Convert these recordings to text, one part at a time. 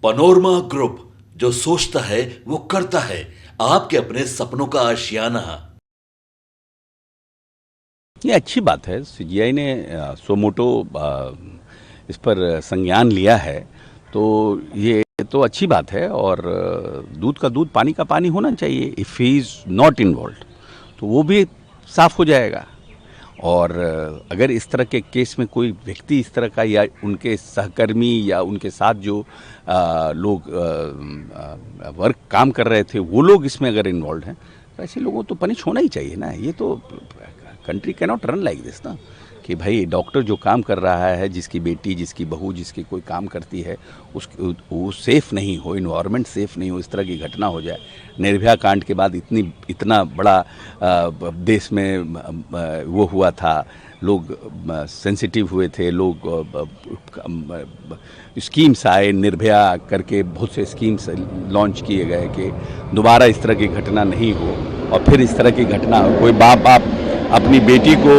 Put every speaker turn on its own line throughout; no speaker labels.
Panorama group, जो सोचता है वो करता है। आपके अपने सपनों का आशियाना।
ये अच्छी बात है, सीजीआई ने सोमोटो इस पर संज्ञान लिया है, तो ये तो अच्छी बात है। और दूध का दूध, पानी का पानी होना चाहिए। If he is not involve तो वो भी साफ हो जाएगा। और अगर इस तरह के केस में कोई व्यक्ति इस तरह का, या उनके सहकर्मी या उनके साथ जो लोग वर्क काम कर रहे थे, वो लोग इसमें अगर इन्वॉल्व हैं, तो ऐसे लोगों तो पनिश होना ही चाहिए ना। ये तो country can not run like this ना, कि भाई डॉक्टर जो काम कर रहा है, जिसकी बेटी, जिसकी बहू, जिसकी कोई काम करती है, वो सेफ़ नहीं हो, इन्वायरमेंट सेफ़ नहीं हो, इस तरह की घटना हो जाए। निर्भया कांड के बाद इतना बड़ा देश में वो हुआ था, लोग सेंसिटिव हुए थे, लोग स्कीम्स आए, निर्भया करके बहुत से स्कीम्स लॉन्च किए गए कि दोबारा इस तरह की घटना नहीं हो। और फिर इस तरह की घटना हो, कोई बाप अपनी बेटी को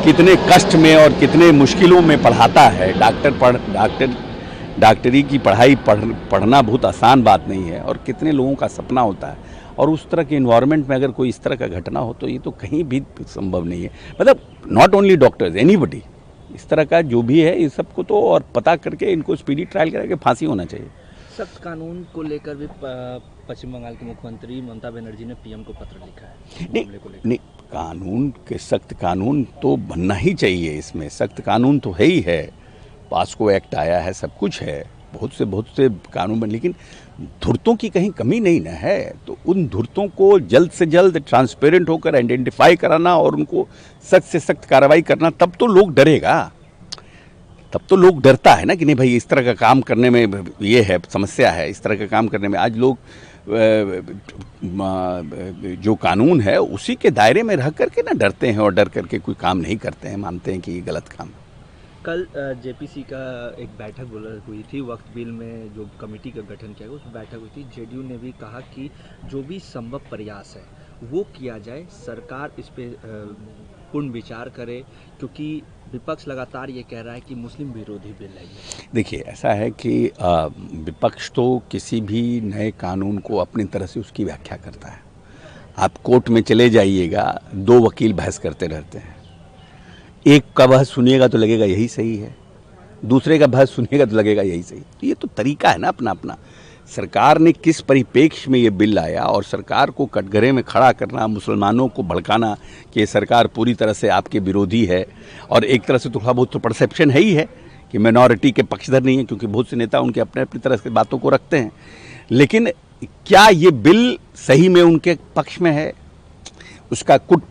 कितने कष्ट में और कितने मुश्किलों में पढ़ाता है। डॉक्टरी की पढ़ाई पढ़ना बहुत आसान बात नहीं है, और कितने लोगों का सपना होता है। और उस तरह के इन्वायरमेंट में अगर कोई इस तरह का घटना हो, तो ये तो कहीं भी संभव नहीं है। मतलब नॉट ओनली डॉक्टर्स, एनीबडी, इस तरह का जो भी है, ये सबको तो और पता करके इनको स्पीडी ट्रायल करके फांसी होना चाहिए।
सख्त कानून को लेकर भी पश्चिम बंगाल के मुख्यमंत्री ममता बनर्जी ने पीएम को पत्र लिखा है।
नहीं, कानून के सख्त कानून तो बनना ही चाहिए। इसमें सख्त कानून तो है ही है, पास्को एक्ट आया है, सब कुछ है, बहुत से कानून बन, लेकिन धुर्तों की कहीं कमी नहीं ना है। तो उन धुर्तों को जल्द से जल्द ट्रांसपेरेंट होकर आइडेंटिफाई कराना और उनको सख्त से सख्त कार्रवाई करना, तब तो लोग डरेगा। तब तो लोग डरता है ना कि नहीं भाई, इस तरह का काम करने में ये है, समस्या है, इस तरह का काम करने में। आज लोग जो कानून है उसी के दायरे में रह करके ना डरते हैं, और डर करके कोई काम नहीं करते हैं, मानते हैं कि ये गलत काम है।
कल जेपीसी का एक बैठक हुई थी, वक्त बिल में जो कमेटी का गठन किया गया, उस बैठक हुई थी। जेडीयू ने भी कहा कि जो भी संभव प्रयास है वो किया जाए, सरकार इस पे पूर्ण विचार करे, क्योंकि विपक्ष लगातार ये कह रहा है कि मुस्लिम विरोधी बिल है।
देखिए, ऐसा है कि विपक्ष तो किसी भी नए कानून को अपनी तरह से उसकी व्याख्या करता है। आप कोर्ट में चले जाइएगा, 2 वकील बहस करते रहते हैं। एक का बहस सुनिएगा तो लगेगा यही सही है, दूसरे का बहस सुनिएगा तो लगेगा यही सही। ये तो तरीका है ना अपना अपना। सरकार ने किस परिप्रेक्ष्य में ये बिल लाया, और सरकार को कटघरे में खड़ा करना, मुसलमानों को भड़काना कि ये सरकार पूरी तरह से आपके विरोधी है। और एक तरह से थोड़ा बहुत तो परसेप्शन है ही है कि माइनॉरिटी के पक्षधर नहीं है, क्योंकि बहुत से नेता उनके अपने अपनी तरह से बातों को रखते हैं। लेकिन क्या ये बिल सही में उनके पक्ष में है? उसका कुट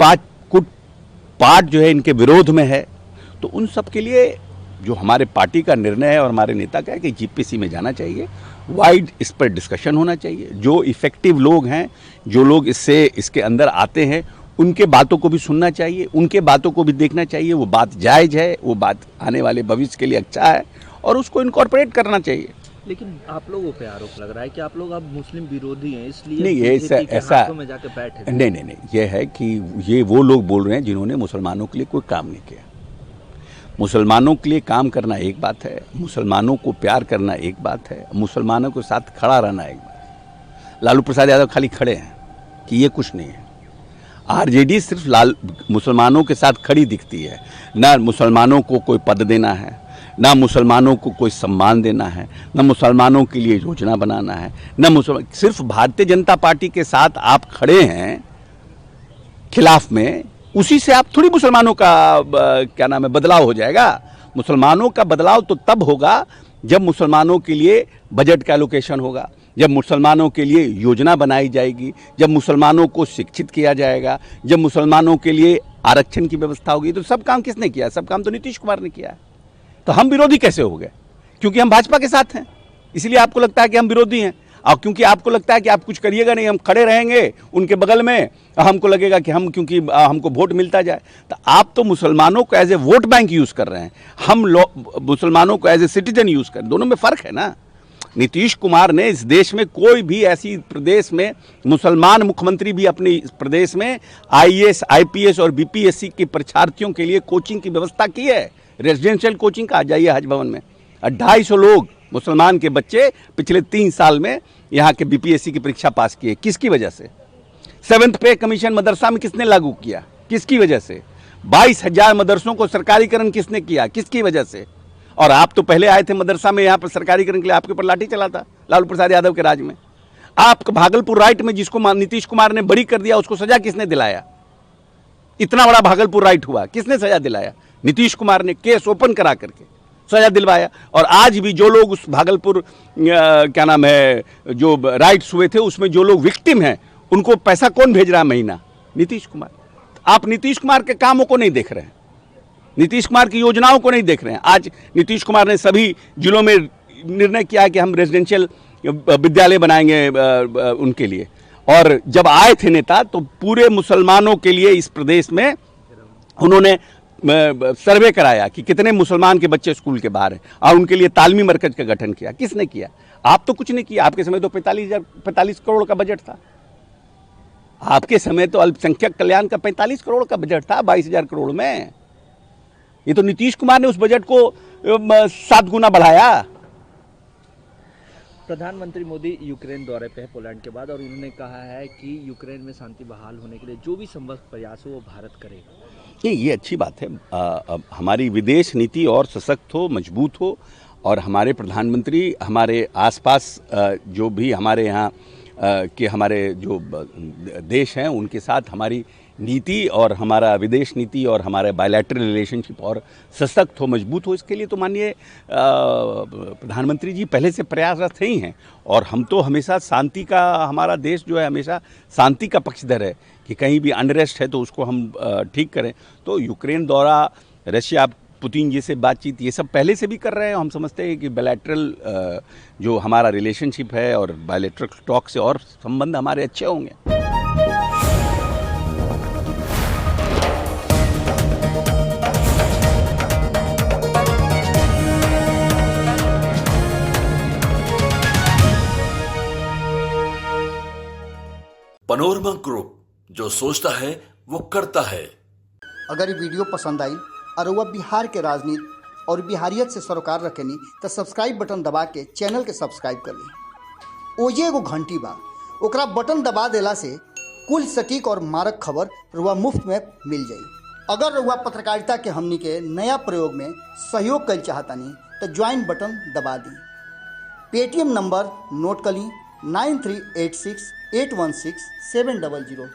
पाठ जो है इनके विरोध में है। तो उन सब के लिए जो हमारे पार्टी का निर्णय है और हमारे नेता का है कि जीपीसी में जाना चाहिए, वाइड इस पर डिस्कशन होना चाहिए। जो इफ़ेक्टिव लोग हैं, जो लोग इसके अंदर आते हैं, उनके बातों को भी सुनना चाहिए, उनके बातों को भी देखना चाहिए। वो बात जायज़ है, वो बात आने वाले भविष्य के लिए अच्छा है, और उसको इनकॉर्पोरेट करना चाहिए।
लेकिन आप लोगों पे आरोप लग रहा है कि आप लोग अब मुस्लिम विरोधी हैं, इसलिए
नहीं, ये ऐसा
में जाके बैठे।
नहीं, ये है कि ये वो लोग बोल रहे हैं जिन्होंने मुसलमानों के लिए कोई काम नहीं किया। मुसलमानों के लिए काम करना एक बात है, मुसलमानों को प्यार करना एक बात है, मुसलमानों के साथ खड़ा रहना एक बात है। लालू प्रसाद यादव खाली खड़े हैं कि ये कुछ नहीं है। आरजेडी सिर्फ मुसलमानों के साथ खड़ी दिखती है। ना मुसलमानों को कोई पद देना है, ना मुसलमानों को कोई सम्मान देना है, ना मुसलमानों के लिए योजना बनाना है, ना सिर्फ भारतीय जनता पार्टी के साथ आप खड़े हैं खिलाफ में, उसी से आप थोड़ी मुसलमानों का क्या नाम है बदलाव हो जाएगा। मुसलमानों का बदलाव तो तब होगा जब मुसलमानों के लिए बजट का एलोकेशन होगा, जब मुसलमानों के लिए योजना बनाई जाएगी, जब मुसलमानों को शिक्षित किया जाएगा, जब मुसलमानों के लिए आरक्षण की व्यवस्था होगी। तो सब काम किसने किया? सब काम तो नीतीश कुमार ने किया है। तो हम विरोधी कैसे हो गए? क्योंकि हम भाजपा के साथ हैं, इसलिए आपको लगता है कि हम विरोधी हैं। और क्योंकि आपको लगता है कि आप कुछ करिएगा नहीं, हम खड़े रहेंगे उनके बगल में, हमको लगेगा कि क्योंकि हमको वोट मिलता जाए। तो आप तो मुसलमानों को as a vote bank use कर रहे हैं, हम मुसलमानों को एज ए सिटीजन यूज़ कर, दोनों में फ़र्क है ना। नीतीश कुमार ने इस देश में कोई भी ऐसी प्रदेश में मुसलमान मुख्यमंत्री भी अपने प्रदेश में आईएएस, आईपीएस और बीपीएससी के परीक्षार्थियों के लिए कोचिंग की व्यवस्था की है। रेजिडेंशियल कोचिंग का आ जाइए हज भवन में, 250 लोग मुसलमान के बच्चे पिछले 3 साल में यहाँ के बीपीएससी की परीक्षा पास किए, किसकी वजह से? 7th पे कमीशन मदरसा में किसने लागू किया, किसकी वजह से? 22,000 मदरसों को सरकारीकरण किसने किया, किसकी वजह से? और आप तो पहले आए थे मदरसा में, यहाँ पर सरकारीकरण के लिए आपके ऊपर लाठी चला था लालू प्रसाद यादव के राज में। आप भागलपुर राइट में जिसको नीतीश कुमार ने बरी कर दिया, उसको सजा किसने दिलाया? इतना बड़ा भागलपुर राइट हुआ, किसने सजा दिलाया? नीतीश कुमार ने केस ओपन करा करके सजा दिलवाया। और आज भी जो लोग उस भागलपुर क्या नाम है जो राइट्स हुए थे, उसमें जो लोग विक्टिम हैं, उनको पैसा कौन भेज रहा है महीना? नीतीश कुमार। आप नीतीश कुमार के कामों को नहीं देख रहे हैं, नीतीश कुमार की योजनाओं को नहीं देख रहे हैं। आज नीतीश कुमार ने सभी जिलों में निर्णय किया कि हम रेजिडेंशियल विद्यालय बनाएंगे उनके लिए। और जब आए थे नेता तो पूरे मुसलमानों के लिए इस प्रदेश में उन्होंने सर्वे कराया कि कितने मुसलमान के बच्चे स्कूल के बाहर हैं और उनके लिए तालीमी मरकज का गठन किया। किसने किया? आप तो कुछ नहीं किया। आपके समय तो 45 करोड़ का बजट था। आपके समय तो अल्पसंख्यक कल्याण का 45 करोड़ का बजट था 22,000 करोड़ में। ये तो नीतीश कुमार ने उस बजट को 7 गुना बढ़ाया।
प्रधानमंत्री मोदी यूक्रेन दौरे पे है पोलैंड के बाद, और उन्होंने कहा है कि यूक्रेन में शांति बहाल होने के लिए जो भी संभव प्रयास हो वो भारत करेगा।
ये अच्छी बात है। हमारी विदेश नीति और सशक्त हो, मजबूत हो, और हमारे प्रधानमंत्री हमारे आसपास जो भी हमारे यहाँ के हमारे जो देश हैं उनके साथ हमारी नीति और हमारा विदेश नीति और हमारे बायलैटरल रिलेशनशिप और सशक्त हो, मजबूत हो, इसके लिए तो माननीय प्रधानमंत्री जी पहले से प्रयासरत ही हैं। और हम तो हमेशा शांति का, हमारा देश जो है हमेशा शांति का पक्षधर है कि कहीं भी अनरेस्ट है तो उसको हम ठीक करें। तो यूक्रेन दौरा, रशिया पुतिन जी से बातचीत, ये सब पहले से भी कर रहे हैं। हम समझते हैं कि बायलैटरल जो हमारा रिलेशनशिप है और बायलैटरल टॉक से और संबंध हमारे अच्छे होंगे।
पनोरमा ग्रुप, जो सोचता है वो करता है।
अगर ये वीडियो पसंद आई और वह बिहार के राजनीति और बिहारियत से सरोकार रखेनी तो सब्सक्राइब बटन दबा के चैनल के सब्सक्राइब कर ली। ओजे एगो घंटी बा, ओकरा बटन दबा देला से कुल सटीक और मारक खबर रुआ मुफ्त में मिल जाई। अगर रुआ पत्रकारिता के हमनी के नया प्रयोग में सहयोग कर चाहतानी तो ज्वाइन बटन दबा दी। पेटीएम नंबर नोट कर ली 9386 816 700।